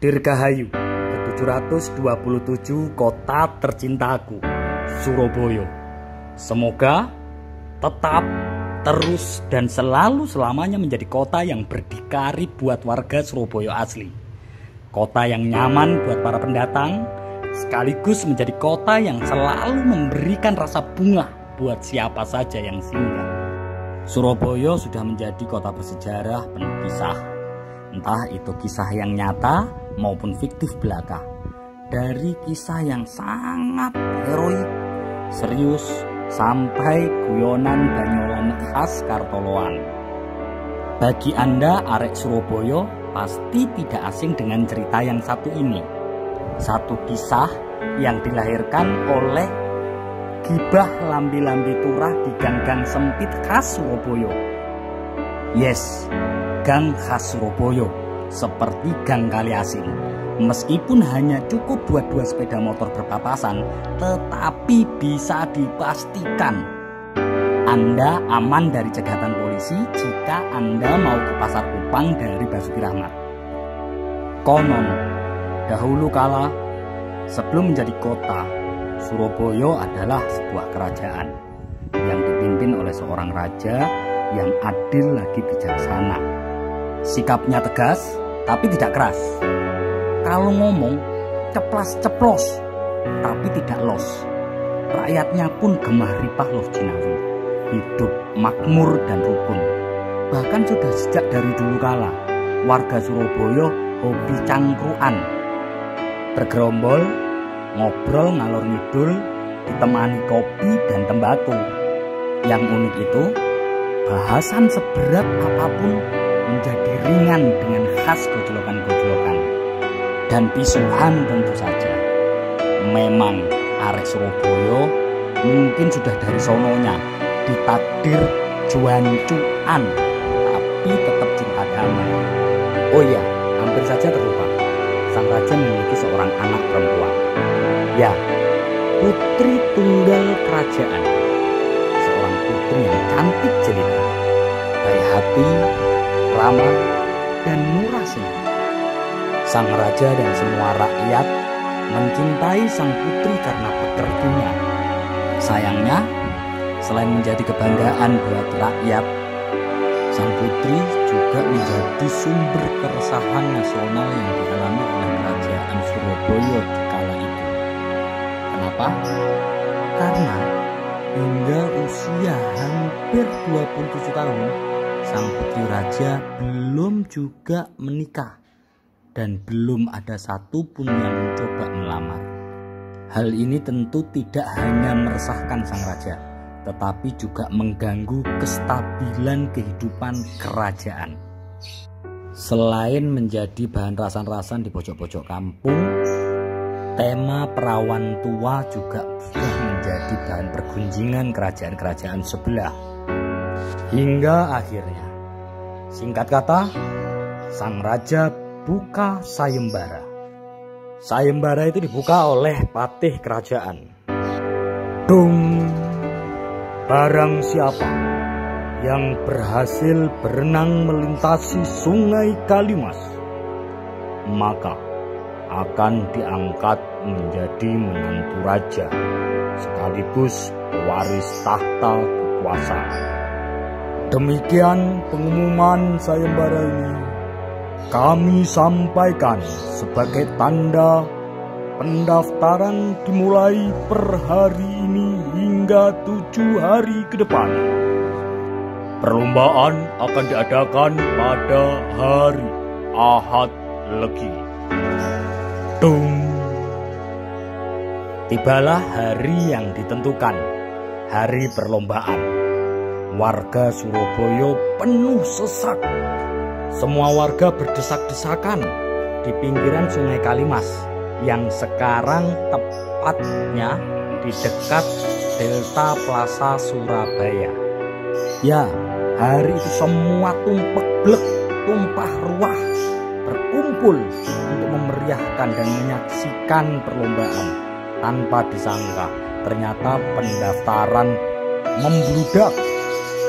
Dirgahayu ke-727 kota tercintaku, Surabaya. Semoga tetap, terus, dan selalu selamanya menjadi kota yang berdikari buat warga Surabaya asli. Kota yang nyaman buat para pendatang, sekaligus menjadi kota yang selalu memberikan rasa bunga buat siapa saja yang singgah. Surabaya sudah menjadi kota bersejarah penuh kisah. Entah itu kisah yang nyata maupun fiktif belaka. Dari kisah yang sangat heroik, serius, sampai guyonan banyolan khas Kartoloan. Bagi Anda arek Surabaya pasti tidak asing dengan cerita yang satu ini. Satu kisah yang dilahirkan oleh gibah lambi-lambi turah di gang-gang sempit khas Surabaya. Yes, gang khas Surabaya seperti gang Kaliasing. Meskipun hanya cukup dua sepeda motor berpapasan, tetapi bisa dipastikan Anda aman dari cegatan polisi jika Anda mau ke Pasar Kupang dari Basuki Rahmat. Konon, dahulu kala, sebelum menjadi kota, Surabaya adalah sebuah kerajaan yang dipimpin oleh seorang raja yang adil lagi bijaksana. Sikapnya tegas, tapi tidak keras. Kalau ngomong, ceplas-ceplos, tapi tidak los. Rakyatnya pun gemah ripah loh jinawi. Hidup makmur dan rukun. Bahkan sudah sejak dari dulu kala, warga Surabaya hobi cangkruan. Bergerombol, ngobrol ngalor ngidul, ditemani kopi dan tembakau. Yang unik itu, bahasan seberat apapun menjadi ringan dengan khas gojlokan-gojlokan dan pisuhan tentu saja. Memang arek Surabaya mungkin sudah dari sononya ditakdir juancuan, tapi tetap cinta damai. Oh iya, hampir saja terlupa, sang raja memiliki seorang anak perempuan. Ya, putri tunggal kerajaan. Seorang putri yang cantik jelita, baik hati, ramah, dan murah senyum. Sang raja dan semua rakyat mencintai sang putri karena pekertinya. Sayangnya, selain menjadi kebanggaan buat rakyat, sang putri juga menjadi sumber keresahan nasional yang dialami oleh kerajaan Surabaya di kala itu. Kenapa? Karena hingga usia hampir 27 tahun, sang putri raja belum juga menikah dan belum ada satupun yang mencoba melamar. Hal ini tentu tidak hanya meresahkan sang raja, tetapi juga mengganggu kestabilan kehidupan kerajaan. Selain menjadi bahan rasan-rasan di pojok-pojok kampung, tema perawan tua juga sudah menjadi bahan pergunjingan kerajaan-kerajaan sebelah. Hingga akhirnya, singkat kata, sang raja buka sayembara. Sayembara itu dibuka oleh patih kerajaan. Dung, barang siapa yang berhasil berenang melintasi sungai Kalimas, maka akan diangkat menjadi menantu raja, sekaligus pewaris tahta kekuasaan. Demikian pengumuman sayembara ini kami sampaikan sebagai tanda pendaftaran dimulai per hari ini hingga 7 hari ke depan. Perlombaan akan diadakan pada hari Ahad Legi. Dung. Tibalah hari yang ditentukan, hari perlombaan. Warga Surabaya penuh sesak. Semua warga berdesak-desakan di pinggiran Sungai Kalimas yang sekarang tepatnya di dekat Delta Plaza Surabaya. Ya, hari itu semua tumpah ruah berkumpul untuk memeriahkan dan menyaksikan perlombaan. Tanpa disangka, ternyata pendaftaran membludak.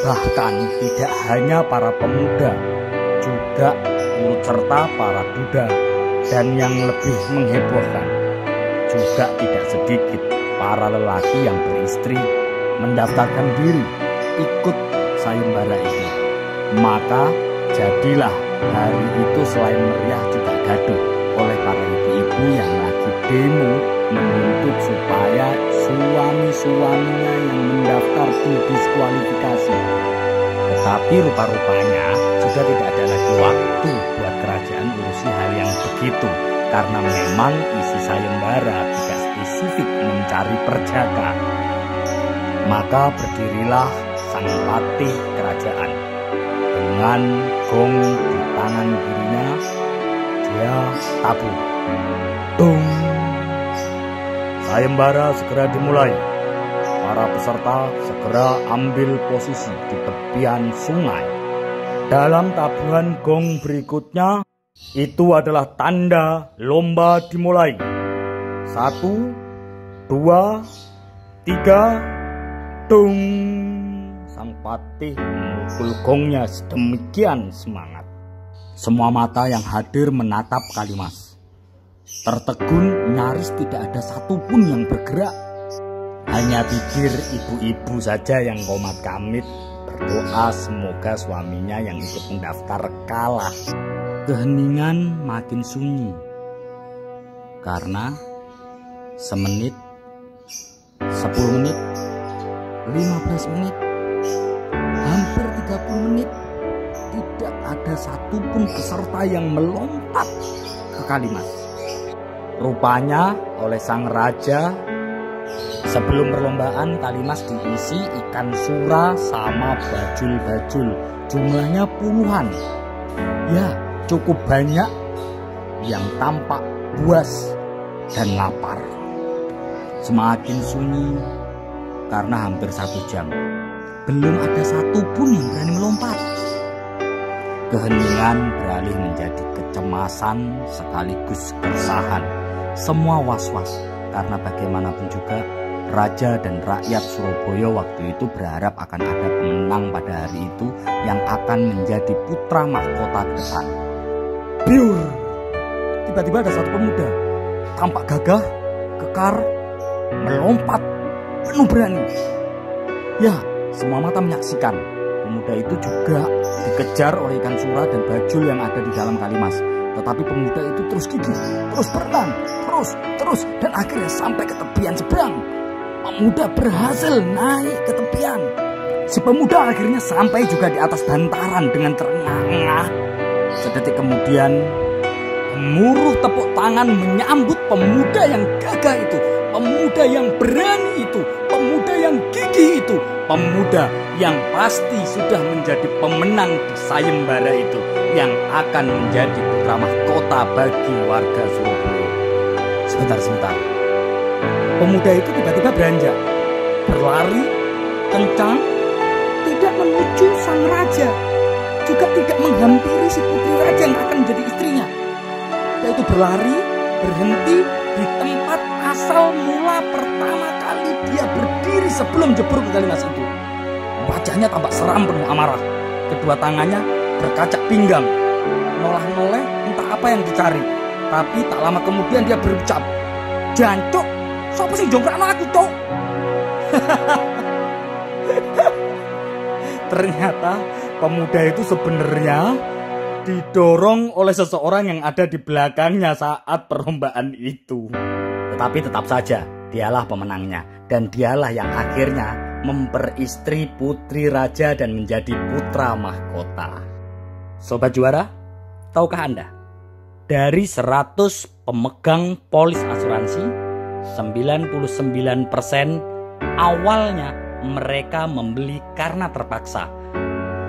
Bahkan tidak hanya para pemuda, juga turut serta para duda, Dan yang lebih menghebohkan, juga tidak sedikit para lelaki yang beristri mendaftarkan diri ikut sayembara itu. Maka jadilah hari itu selain meriah juga gaduh oleh para ibu-ibu yang lagi demo menuntut supaya suami-suaminya yang mendaftar didiskualifikasi. Tetapi rupa-rupanya sudah tidak ada lagi waktu buat kerajaan urusi hal yang begitu, karena memang isi sayembara tidak spesifik mencari perjaka. Maka berdirilah sang latih kerajaan. Dengan gong di tangan kirinya, dia tabur. Dung! Sayembara segera dimulai. Para peserta segera ambil posisi di tepian sungai. Dalam tabuhan gong berikutnya, itu adalah tanda lomba dimulai. 1, 2, 3, dung! Sang patih memukul gongnya sedemikian semangat. Semua mata yang hadir menatap Kalimas. Tertegun, nyaris tidak ada satupun yang bergerak. Hanya bibir ibu-ibu saja yang komat kamit berdoa semoga suaminya yang ikut mendaftar kalah. Keheningan makin sunyi karena semenit, 10 menit, 15 menit, hampir 30 menit tidak ada satupun peserta yang melompat ke Kalimas. Rupanya oleh sang raja, sebelum perlombaan Kalimas diisi ikan sura sama bajul-bajul. Jumlahnya puluhan. Ya, cukup banyak yang tampak buas dan lapar. Semakin sunyi karena hampir 1 jam. Belum ada satupun yang berani melompat. Keheningan beralih menjadi kecemasan sekaligus keresahan. Semua was-was karena bagaimanapun juga raja dan rakyat Surabaya waktu itu berharap akan ada pemenang pada hari itu yang akan menjadi putra mahkota ke depan. Biur! Tiba-tiba ada satu pemuda, tampak gagah, kekar, melompat, penuh berani. Ya, semua mata menyaksikan. Pemuda itu juga dikejar oleh ikan sura dan bajul yang ada di dalam Kalimas. Tetapi pemuda itu terus gigih, terus berenang, terus, dan akhirnya sampai ke tepian seberang. Pemuda berhasil naik ke tepian. Si pemuda akhirnya sampai juga di atas bantaran dengan terengah-engah. Sedetik kemudian, gemuruh tepuk tangan menyambut pemuda yang gagah itu, pemuda yang berani itu, pemuda yang gigih itu, pemuda yang pasti sudah menjadi pemenang di sayembara itu, yang akan menjadi putra mahkota bagi warga Surabaya. Sebentar. Pemuda itu tiba-tiba beranjak, berlari kencang, tidak menuju sang raja, juga tidak menghampiri si putri raja yang akan menjadi istrinya. Yaitu berlari, berhenti di tempat asal mula pertama kali dia berdiri sebelum jebur ke Kalimas itu. Wajahnya tampak seram penuh amarah. Kedua tangannya berkacak pinggang, noleh-noleh entah apa yang dicari. Tapi tak lama kemudian dia berucap, "Jancuk, siapa sih jongkrakno aku, Cok?" Ternyata pemuda itu sebenarnya didorong oleh seseorang yang ada di belakangnya saat perlombaan itu. Tetapi tetap saja dialah pemenangnya, dan dialah yang akhirnya memperistri putri raja dan menjadi putra mahkota. Sobat juara, tahukah Anda? Dari 100 pemegang polis asuransi, 99% awalnya mereka membeli karena terpaksa.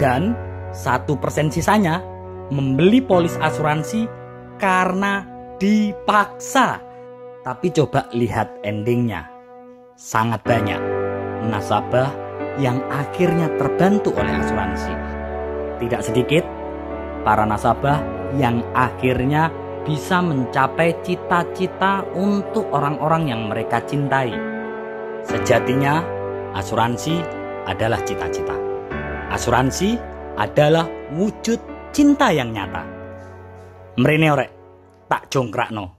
Dan 1% sisanya membeli polis asuransi karena dipaksa. Tapi coba lihat endingnya. Sangat banyak nasabah yang akhirnya terbantu oleh asuransi. Tidak sedikit para nasabah yang akhirnya bisa mencapai cita-cita untuk orang-orang yang mereka cintai. Sejatinya asuransi adalah cita-cita. Asuransi adalah wujud cinta yang nyata. Mrene orek, tak jongkrakno.